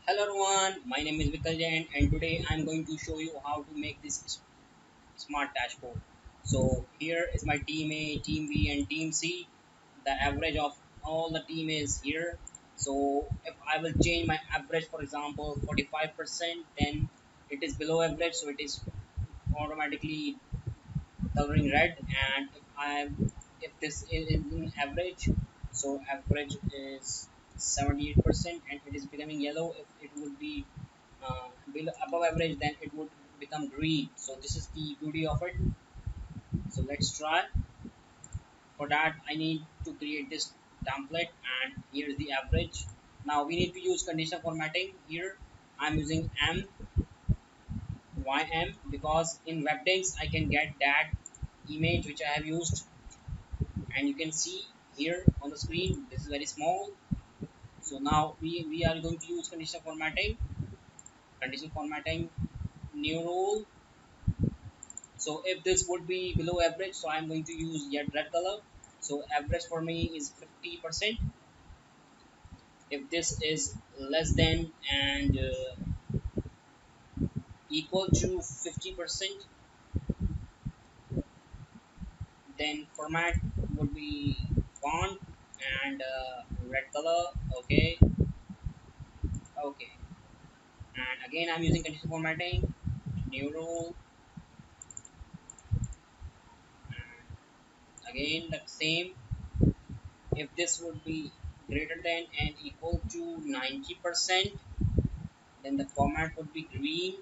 Hello everyone, my name is Vikaljain and today I'm going to show you how to make this smart dashboard. So here is my team A, team B and team C. The average of all the team is here. So if I will change my average, for example 45%, then it is below average, so it is automatically coloring red. And if this is in average, so average is 78% and it is becoming yellow. If it would be below above average, then it would become green. So this is the beauty of it. So let's try. For that I need to create this template, and here is the average. Now we need to use conditional formatting. Here I'm using ym because in webdings I can get that image which I have used, and you can see here on the screen this is very small. So now we are going to use conditional formatting, new rule. So if this would be below average, so I'm going to use yet red color. So average for me is 50%. If this is less than and equal to 50%, then format would be font and red color. Okay, okay. And again I'm using conditional formatting, new rule, and again the same. If this would be greater than and equal to 90%, then the format would be green.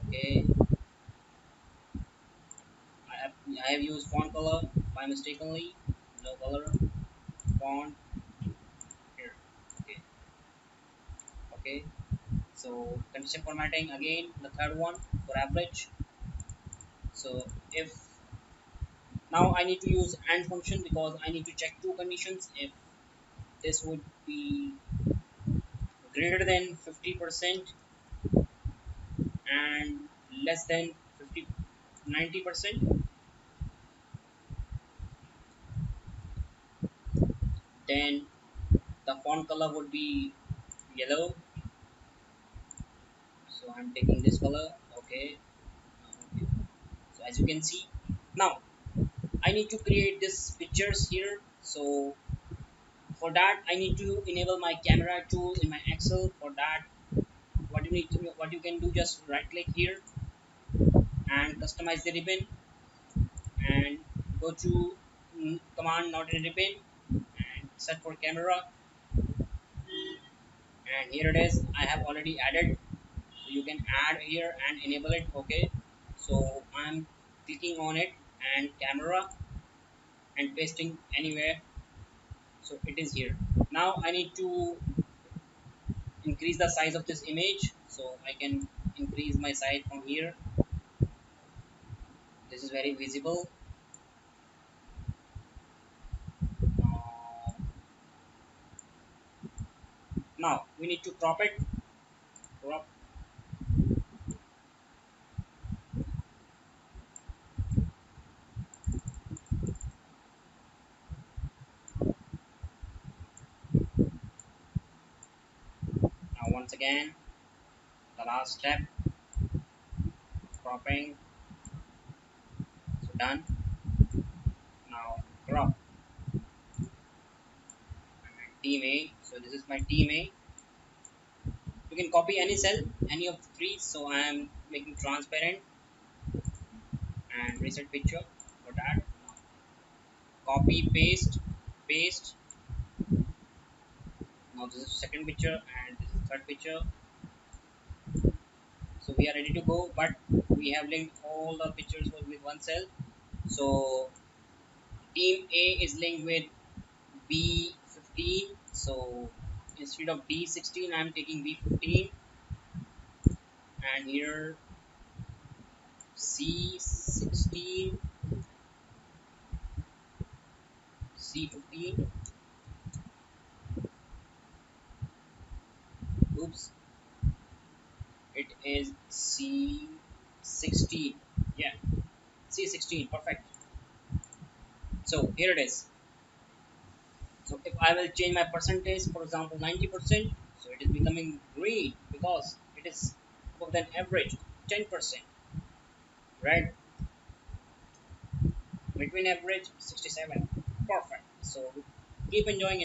Okay, I have used font color by mistakenly. No color font here. Okay, okay. So condition formatting again, the third one for average. So if now I need to use AND function because I need to check two conditions. If this would be greater than 50% and less than 50 90%, then the font color would be yellow. So I'm taking this color. Okay, okay. So as you can see, now I need to create this pictures here. So for that I need to enable my camera tool in my Excel. For that, what you can do, just right click here and customize the ribbon and go to command not in ribbon and set for camera, and here it is. I have already added, so you can add here and enable it. Okay, so I'm clicking on it and camera and pasting anywhere, so it is here. Now I need to increase the size of this image, so I can increase my size from here. This is very visible. Now we need to crop it. Crop. Now once again, the last step, cropping. So done. Now crop. Team A. So this is my team A. You can copy any cell, any of the three. So I am making transparent and reset picture for that. Copy, paste, paste. Now this is second picture and this is third picture. So we are ready to go, but we have linked all the pictures with one cell. So team A is linked with B15. So instead of B16, I'm taking B15, and here C16, C15. Oops, it is C16. Yeah, C16. Perfect. So here it is. So if I will change my percentage, for example 90%, so it is becoming green because it is above than average 10%, right? Between average 67, perfect. So keep enjoying